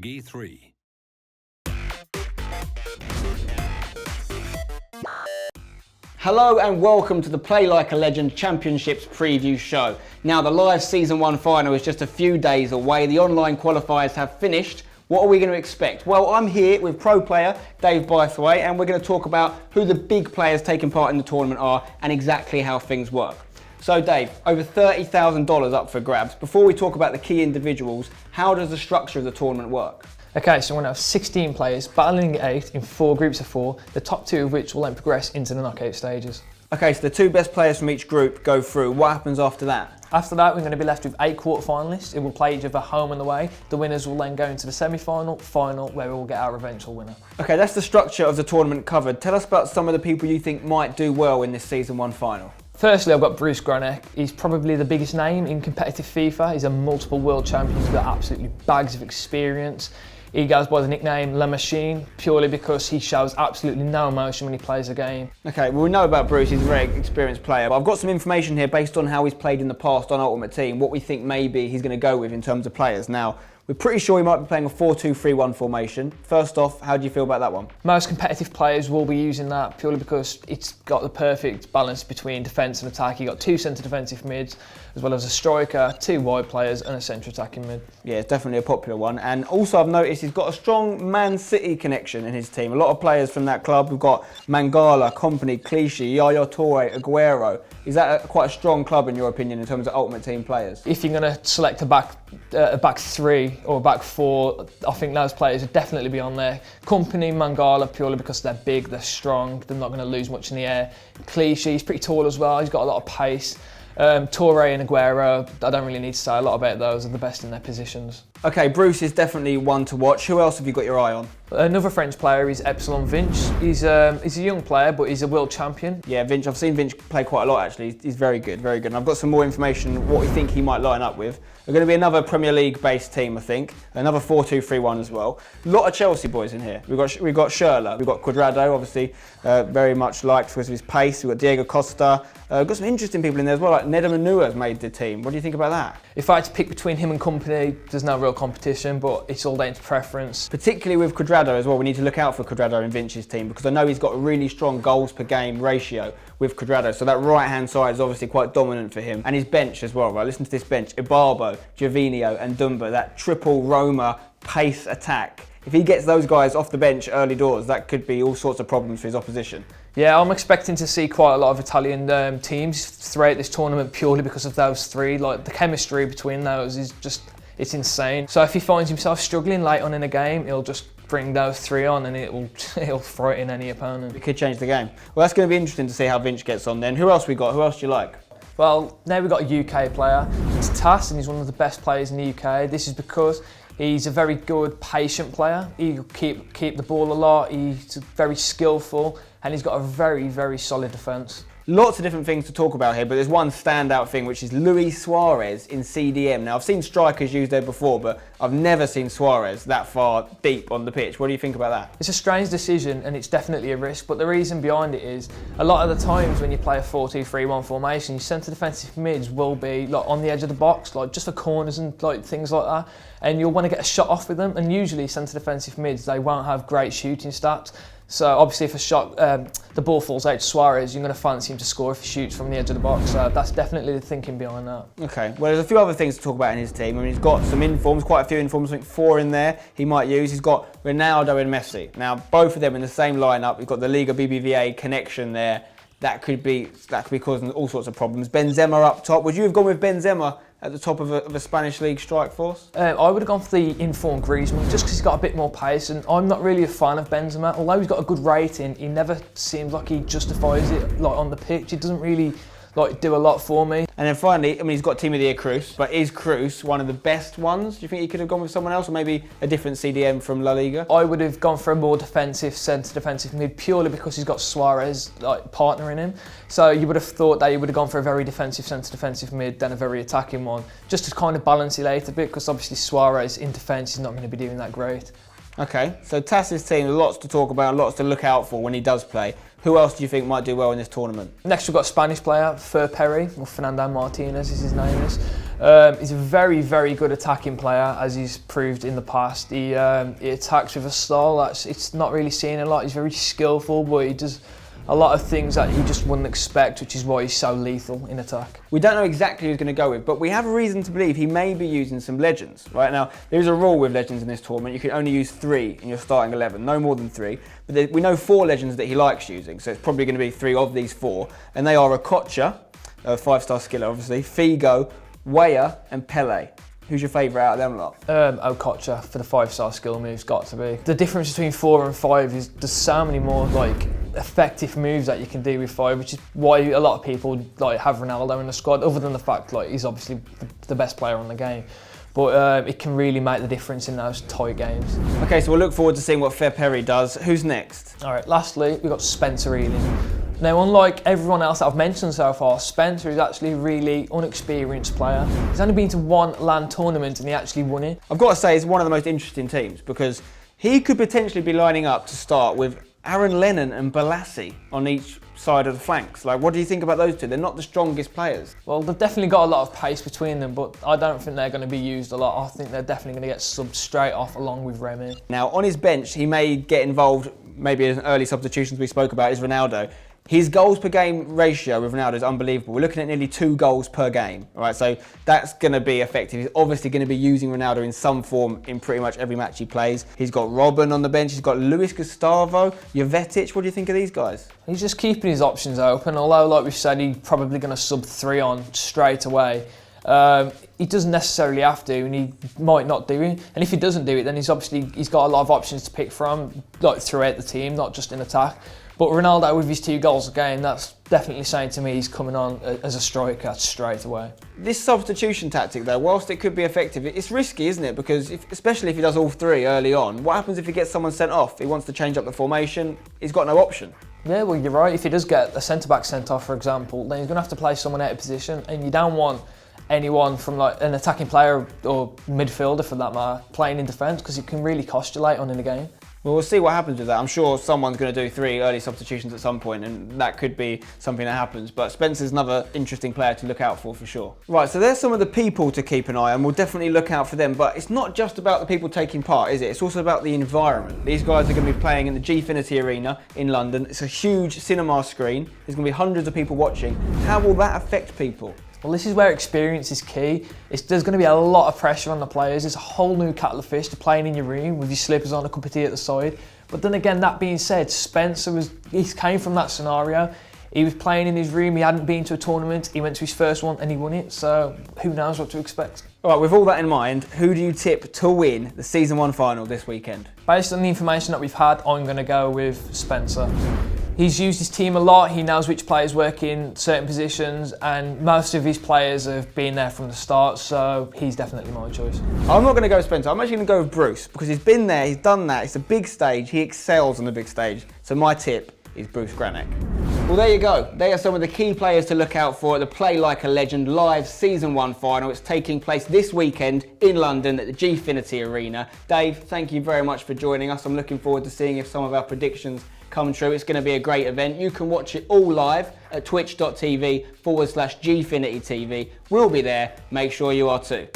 Peggy 3. Hello and welcome to the Play Like a Legend Championships preview show. Now the live Season 1 final is just a few days away. The online qualifiers have finished. What are we going to expect? Well, I'm here with pro player Dave Bytheway and we're going to talk about who the big players taking part in the tournament are and exactly how things work. So Dave, over $30,000 up for grabs. Before we talk about the key individuals, how does the structure of the tournament work? Okay, so we're going to have 16 players battling 8 in 4 groups of 4, the top 2 of which will then progress into the knockout stages. Okay, so the 2 best players from each group go through. What happens after that? After that, we're going to be left with 8 quarter-finalists. It will play each other home and away. The winners will then go into the semi-final, final, where we will get our eventual winner. Okay, that's the structure of the tournament covered. Tell us about some of the people you think might do well in this Season 1 final. Firstly, I've got GRANNEC. He's probably the biggest name in competitive FIFA. He's a multiple world champion. He's got absolutely bags of experience. He goes by the nickname La Machine purely because he shows absolutely no emotion when he plays a game. Okay, well we know about Bruce, he's a very experienced player, but I've got some information here based on how he's played in the past on Ultimate Team, what we think maybe he's going to go with in terms of players. Now, we're pretty sure he might be playing a 4-2-3-1 formation. First off, how do you feel about that one? Most competitive players will be using that purely because it's got the perfect balance between defence and attack. You've got 2 centre defensive mids, as well as a striker, 2 wide players and a centre attacking mid. Yeah, it's definitely a popular one. And also I've noticed he's got a strong Man City connection in his team. A lot of players from that club. We've got Mangala, Company, Clichy, Yaya Toure, Aguero. Is that quite a strong club in your opinion in terms of Ultimate Team players? If you're going to select a back 3 or a back 4, I think those players would definitely be on there. Company, Mangala, purely because they're big, they're strong, they're not going to lose much in the air. Clichy, he's pretty tall as well, he's got a lot of pace. Toure and Aguero, I don't really need to say a lot about those, are the best in their positions. Okay, Bruce is definitely one to watch. Who else have you got your eye on? Another French player is EPSILON VINCH. He's a young player, but he's a world champion. Yeah, VINCH, I've seen VINCH play quite a lot actually. He's very good, very good. And I've got some more information what we think he might line up with. They're going to be another Premier League based team, I think. Another 4-2-3-1 as well. A lot of Chelsea boys in here. We've got Schürrle, we've got Cuadrado, obviously very much liked because of his pace. We've got Diego Costa. We've got some interesting people in there as well, like Nedum Nua's made the team. What do you think about that? If I had to pick between him and Company, there's no real competition, but it's all down to preference. Particularly with Cuadrado as well, we need to look out for Cuadrado in VINCH's team because I know he's got a really strong goals per game ratio with Cuadrado, so that right hand side is obviously quite dominant for him. And his bench as well, right? Listen to this bench, Ibarbo, Gervinho and Dumba, that triple Roma pace attack. If he gets those guys off the bench early doors, that could be all sorts of problems for his opposition. Yeah, I'm expecting to see quite a lot of Italian teams throughout this tournament purely because of those 3. Like the chemistry between those is just, it's insane. So if he finds himself struggling late on in a game, he'll just bring those 3 on and it'll frighten any opponent. It could change the game. Well, that's going to be interesting to see how VINCH gets on then. Who else we got? Who else do you like? Well, now we've got a UK player. It's TASS and he's one of the best players in the UK. This is because he's a very good, patient player. He'll keep the ball a lot. He's very skillful and he's got a very, very solid defence. Lots of different things to talk about here, but there's one standout thing, which is Luis Suarez in CDM. Now, I've seen strikers used there before, but I've never seen Suarez that far deep on the pitch. What do you think about that? It's a strange decision and it's definitely a risk, but the reason behind it is a lot of the times when you play a 4-2-3-1 formation, your centre defensive mids will be like on the edge of the box, like just for corners and like things like that, and you'll want to get a shot off with them, and usually centre defensive mids, they won't have great shooting stats. So obviously if a shot, the ball falls out to Suarez, you're going to fancy him to score if he shoots from the edge of the box. So that's definitely the thinking behind that. Okay, well there's a few other things to talk about in his team. I mean, he's got some informs, quite a few informs, I think 4 in there he might use. He's got Ronaldo and Messi. Now both of them in the same lineup. We've got the Liga BBVA connection there. That could be causing all sorts of problems. Benzema up top. Would you have gone with Benzema at the top of a Spanish league strike force? I would have gone for the informed Griezmann just because he's got a bit more pace, and I'm not really a fan of Benzema. Although he's got a good rating, he never seems like he justifies it like on the pitch. He doesn't really like do a lot for me. And then finally, I mean, he's got Team of the Year Cruz, but is Cruz one of the best ones? Do you think he could have gone with someone else, or maybe a different CDM from La Liga? I would have gone for a more defensive, centre defensive mid, purely because he's got Suarez like partnering him. So you would have thought that he would have gone for a very defensive, centre defensive mid, then a very attacking one, just to kind of balance it out a bit, because obviously Suarez in defence is not going to be doing that great. Okay, so Tass's team, lots to talk about, lots to look out for when he does play. Who else do you think might do well in this tournament? Next we've got a Spanish player, FERPERRY, or Fernando Martinez as his name is. He's a very, very good attacking player, as he's proved in the past. He attacks with a style it's not really seen a lot. He's very skillful, but he does a lot of things that you just wouldn't expect, which is why he's so lethal in attack. We don't know exactly who he's going to go with, but we have a reason to believe he may be using some legends. Right now, there's a rule with legends in this tournament. You can only use 3 in your starting 11, no more than 3. But we know 4 legends that he likes using, so it's probably going to be 3 of these 4. And they are Okocha, a 5-star skiller obviously, Figo, Weah and Pele. Who's your favourite out of them lot? Okocha for the 5-star skill moves, got to be. The difference between 4 and 5 is there's so many more effective moves that you can do with 5, which is why a lot of people have Ronaldo in the squad, other than the fact he's obviously the best player on the game. But it can really make the difference in those tight games. Okay, so we'll look forward to seeing what FERPERRY does. Who's next? All right, lastly, we've got Spencer EALING. Now, unlike everyone else that I've mentioned so far, Spencer is actually a really unexperienced player. He's only been to 1 LAN tournament and he actually won it. I've got to say, he's one of the most interesting teams because he could potentially be lining up to start with Aaron Lennon and Balassi on each side of the flanks. What do you think about those two? They're not the strongest players. Well, they've definitely got a lot of pace between them, but I don't think they're going to be used a lot. I think they're definitely going to get subbed straight off along with Remy. Now, on his bench, he may get involved, maybe in early substitutions we spoke about, is Ronaldo. His goals per game ratio with Ronaldo is unbelievable. We're looking at nearly 2 goals per game. All right, so that's going to be effective. He's obviously going to be using Ronaldo in some form in pretty much every match he plays. He's got Robben on the bench. He's got Luis Gustavo, Jovetic. What do you think of these guys? He's just keeping his options open. Although, like we've said, he's probably going to sub 3 on straight away. He doesn't necessarily have to, and he might not do it. And if he doesn't do it, then he's got a lot of options to pick from, throughout the team, not just in attack. But Ronaldo with his 2 goals a game, that's definitely saying to me he's coming on as a striker straight away. This substitution tactic though, whilst it could be effective, it's risky, isn't it? Because especially if he does all 3 early on, what happens if he gets someone sent off? He wants to change up the formation, he's got no option. Yeah, well, you're right. If he does get a centre-back sent off, for example, then he's going to have to play someone out of position, and you don't want anyone from an attacking player or midfielder for that matter playing in defence, because it can really cost you late on in the game. Well, we'll see what happens with that. I'm sure someone's going to do 3 early substitutions at some point, and that could be something that happens. But Spencer's another interesting player to look out for sure. Right, so there's some of the people to keep an eye on. We'll definitely look out for them. But it's not just about the people taking part, is it? It's also about the environment. These guys are going to be playing in the Gfinity Arena in London. It's a huge cinema screen. There's going to be hundreds of people watching. How will that affect people? Well, this is where experience is key. There's going to be a lot of pressure on the players. It's a whole new kettle of fish to playing in your room with your slippers on, a cup of tea at the side. But then again, that being said, he came from that scenario. He was playing in his room, he hadn't been to a tournament, he went to his first one and he won it, so who knows what to expect. All right, with all that in mind, who do you tip to win the Season 1 final this weekend? Based on the information that we've had, I'm going to go with Spencer. He's used his team a lot, he knows which players work in certain positions, and most of his players have been there from the start, so he's definitely my choice. I'm not going to go with Spencer, I'm actually going to go with Bruce, because he's been there, he's done that, it's a big stage, he excels on the big stage, so my tip is Bruce GRANNEC. Well, there you go. They are some of the key players to look out for at the Play Like a Legend live Season 1 final. It's taking place this weekend in London at the Gfinity Arena. Dave, thank you very much for joining us. I'm looking forward to seeing if some of our predictions come true. It's going to be a great event. You can watch it all live at twitch.tv/GFinityTV. We'll be there. Make sure you are too.